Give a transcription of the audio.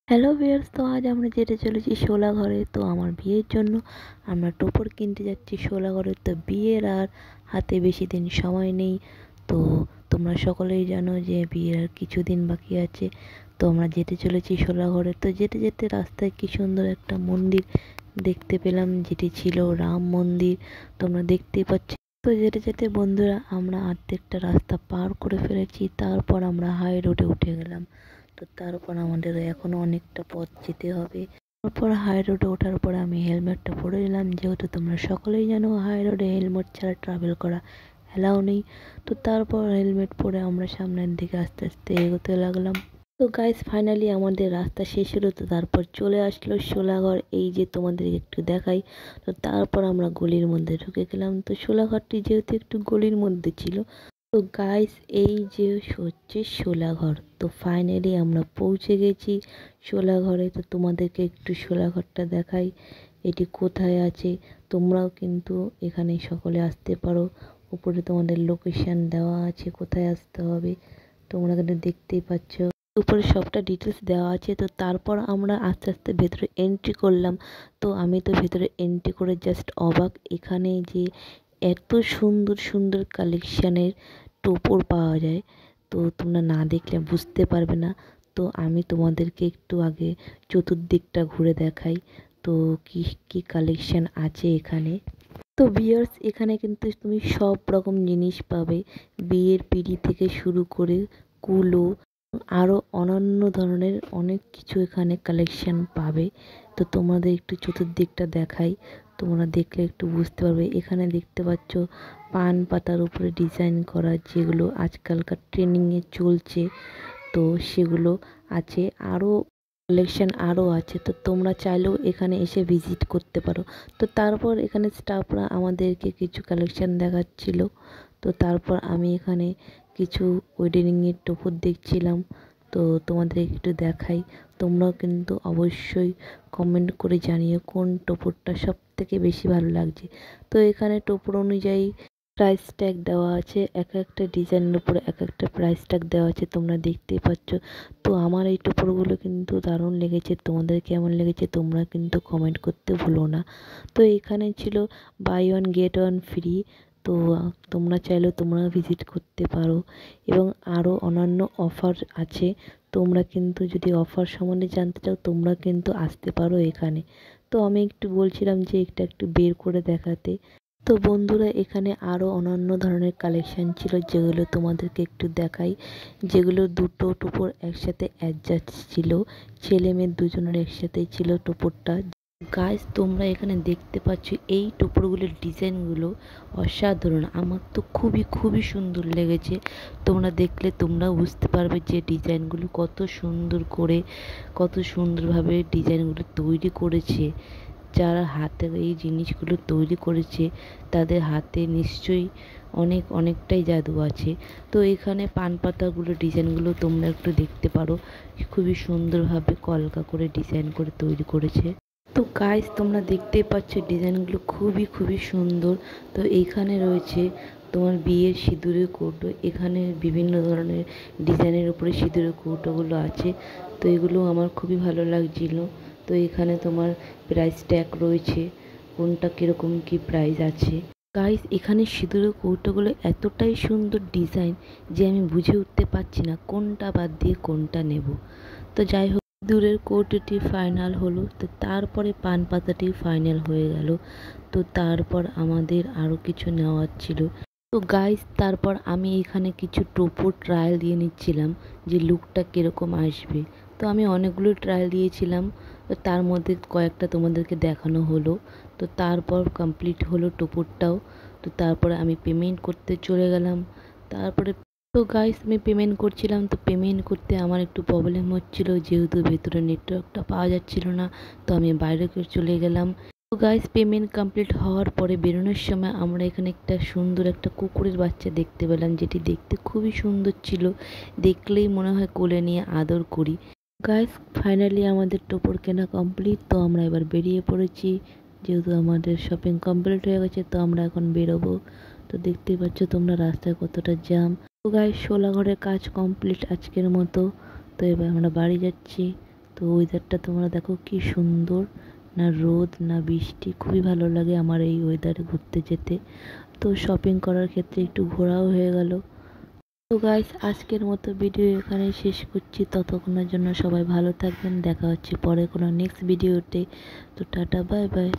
Hello viewers, তো আজ আমরা যেতে চলেছি শোলাঘরে। তো আমার বিয়ের জন্য আমরা টোপর কিনতে যাচ্ছি শোলাঘরে। তো বিয়ের আর হাতে বেশি দিন সময় নেই। তো তোমরা সকলেই জানো যে বিয়ের আর কিছুদিন বাকি আছে। তো আমরা যেতে চলেছি শোলাঘরে। তো যেতে যেতে রাস্তায় কি সুন্দর একটা মন্দির দেখতে পেলাম, যেটি ছিল রাম মন্দির। তোমরা দেখতেই পাচ্ছ। তো যেতে যেতে বন্ধুরা আমরা অর্ধেকটা রাস্তা পার করে ফেলেছি। তারপর আমরা হাই রোডে উঠে গেলাম। তো তারপর আমাদের এখনও অনেকটা পথ যেতে হবে। তারপর হাই রোডে ওঠার পরে আমি হেলমেটটা পরে নিলাম, যেহেতু তোমরা সকলেই জানো হাই রোডে হেলমেট ছাড়া ট্রাভেল করা অ্যালাউ নেই। তো তারপর হেলমেট পরে আমরা সামনের দিকে আস্তে আস্তে এগোতে লাগলাম। তো গাইস, ফাইনালি আমাদের রাস্তা শেষ হলো। তো তারপর চলে আসলো শোলাঘর, এই যে তোমাদের একটু দেখাই। তো তারপর আমরা গলির মধ্যে ঢুকে গেলাম। তো শোলাঘরটি যেহেতু একটু গলির মধ্যে ছিল, তো গাইস এই যে হচ্ছে শোলাঘর। তো ফাইনালি আমরা পৌঁছে গেছি শোলাঘরে। তো তোমাদেরকে একটু শোলাঘরটা দেখাই, এটি কোথায় আছে। তোমরাও কিন্তু এখানে সকলে আসতে পারো। উপরে তোমাদের লোকেশন দেওয়া আছে, কোথায় আসতে হবে তোমরা কিন্তু দেখতেই পাচ্ছ। উপরে সবটা ডিটেলস দেওয়া আছে। তো তারপর আমরা আস্তে আস্তে ভেতরে এন্ট্রি করলাম। তো আমি তো ভেতরে এন্ট্রি করে জাস্ট অবাক, এখানে যে এত সুন্দর সুন্দর কালেকশানের টোপর পাওয়া যায়, তো তোমরা না দেখলে বুঝতে পারবে না। তো আমি তোমাদেরকে একটু আগে চতুর্দিকটা ঘুরে দেখাই, তো কি কি কালেকশান আছে এখানে। তো ভিউয়ার্স, এখানে কিন্তু তুমি সব রকম জিনিস পাবে, বিয়ের পিঁড়ি থেকে শুরু করে কুলো, আরও অন্যান্য ধরনের অনেক কিছু এখানে কালেকশান পাবে। তো তোমাদের একটু চতুর্দিকটা দেখাই, তোমরা দেখলে একটু বুঝতে পারবে। এখানে দেখতে পাচ্ছ পান পাতার উপরে ডিজাইন করা, যেগুলো আজকালকার ট্রেন্ডিংয়ে চলছে। তো সেগুলো আছে, আরও কালেকশান আরও আছে। তো তোমরা চাইলেও এখানে এসে ভিজিট করতে পারো। তো তারপর এখানে স্টাফরা আমাদেরকে কিছু কালেকশান দেখাচ্ছিল। তো তারপর আমি এখানে কিছু ওয়েডিংয়ের টোপর দেখছিলাম। তো তোমাদের একটু দেখাই, তোমরাও কিন্তু অবশ্যই কমেন্ট করে জানিও কোন টোপরটা সব থেকে বেশি ভালো লাগছে। তো এখানে টোপর অনুযায়ী প্রাইস ট্যাগ দেওয়া আছে, এক একটা ডিজাইনের উপরে এক একটা প্রাইস ট্যাগ দেওয়া আছে, তোমরা দেখতেই পাচ্ছ। তো আমার এই টোপরগুলো কিন্তু দারুণ লেগেছে। তোমাদের কেমন লেগেছে তোমরা কিন্তু কমেন্ট করতে ভুলো না। তো এখানে ছিল buy one get one free. তো তোমরা চাইলেও তোমরা ভিজিট করতে পারো, এবং আরও অন্যান্য অফার আছে। তোমরা কিন্তু যদি অফার সম্বন্ধে জানতে চাও তোমরা কিন্তু আসতে পারো এখানে। তো আমি একটু বলছিলাম যে এটা একটু বের করে দেখাতে। তো বন্ধুরা, এখানে আরও অন্যান্য ধরনের কালেকশান ছিল, যেগুলো তোমাদেরকে একটু দেখাই, যেগুলো দুটো টোপর একসাথে অ্যাডজাস্ট ছিল, ছেলে মেয়ে দুজনের একসাথেই ছিল টোপরটা। গাইস, তোমরা এখানে দেখতে পাচ্ছ এই টোপরগুলোর ডিজাইনগুলো অসাধারণ। আমার তো খুবই খুবই সুন্দর লেগেছে। তোমরা দেখলে তোমরাও বুঝতে পারবে যে ডিজাইনগুলো কত সুন্দর করে, কত সুন্দরভাবে ডিজাইনগুলো তৈরি করেছে। যারা হাতে এই জিনিসগুলো তৈরি করেছে তাদের হাতে নিশ্চয়ই অনেকটাই জাদু আছে। তো এখানে পান পাতাগুলো ডিজাইনগুলো তোমরা একটু দেখতে পারো, খুবই সুন্দরভাবে কলকা করে ডিজাইন করে তৈরি করেছে। তো গাইস, তোমরা দেখতেই পাচ্ছ ডিজাইনগুলো খুবই খুবই সুন্দর। তো এইখানে রয়েছে তোমার বিয়ের সিঁদুরের কৌটো, এখানে বিভিন্ন ধরনের ডিজাইনের উপরে সিঁদুরের কৌটোগুলো আছে। তো এগুলো আমার খুবই ভালো লাগছিল। তো এখানে তোমার প্রাইস ট্যাগ রয়েছে, কোনটা কীরকম কী প্রাইস আছে। গাইস, এখানে সিঁদুরের কৌটোগুলো এতটাই সুন্দর ডিজাইন যে আমি বুঝে উঠতে পারছি না কোনটা বাদ দিয়ে কোনটা নেব। তো যাই হোক, সিঁদুরের কৌটোটি ফাইনাল হলো। তো তারপরে পান পাতাটি ফাইনাল হয়ে গেল। তো তারপর আমাদের আরও কিছু নেওয়ার ছিল। তো গাইস, তারপর আমি এখানে কিছু টোপর ট্রায়াল দিয়ে নিচ্ছিলাম যে লুকটা কীরকম আসবে। তো আমি অনেকগুলো ট্রায়াল দিয়েছিলাম, তো তার মধ্যে কয়েকটা তোমাদেরকে দেখানো হলো। তো তারপর কমপ্লিট হলো টোপরটাও। তো তারপরে আমি পেমেন্ট করতে চলে গেলাম। তারপরে তো গাইস, আমি পেমেন্ট করছিলাম। তো পেমেন্ট করতে আমার একটু প্রবলেম হচ্ছিলো, যেহেতু ভেতরে নেটওয়ার্কটা পাওয়া যাচ্ছিল না। তো আমি বাইরে চলে গেলাম। তো গাইস, পেমেন্ট কমপ্লিট হওয়ার পরে বেরোনোর সময় আমরা এখানে একটা সুন্দর একটা কুকুরের বাচ্চা দেখতে পেলাম, যেটি দেখতে খুবই সুন্দর ছিল। দেখলেই মনে হয় কোলে নিয়ে আদর করি। গাইস, ফাইনালি আমাদের টোপর কেনা কমপ্লিট। তো আমরা এবার বেরিয়ে পড়েছি, যেহেতু আমাদের শপিং কমপ্লিট হয়ে গেছে। তো আমরা এখন বেরোবো। তো দেখতেই পাচ্ছ তোমরা রাস্তায় কতটা জ্যাম। তো গাইস, শোলাঘরের কাজ কমপ্লিট আজকের মতো। তো এবার আমরা বাড়ি যাচ্ছি। তো তো ওয়েদারটা তোমরা দেখো কি সুন্দর, না রোদ না বৃষ্টি, খুবই ভালো লাগে আমার এই ওয়েদারে ঘুরতে যেতে। তো শপিং করার ক্ষেত্রে একটু ঘোরাও হয়ে গেল। তো গাইস, আজকের মতো ভিডিও এখানেই শেষ করছি। ততক্ষণের জন্য সবাই ভালো থাকবেন, দেখা হচ্ছে পরে কোনো নেক্সট ভিডিওতে। তো টাটা, বাই বাই।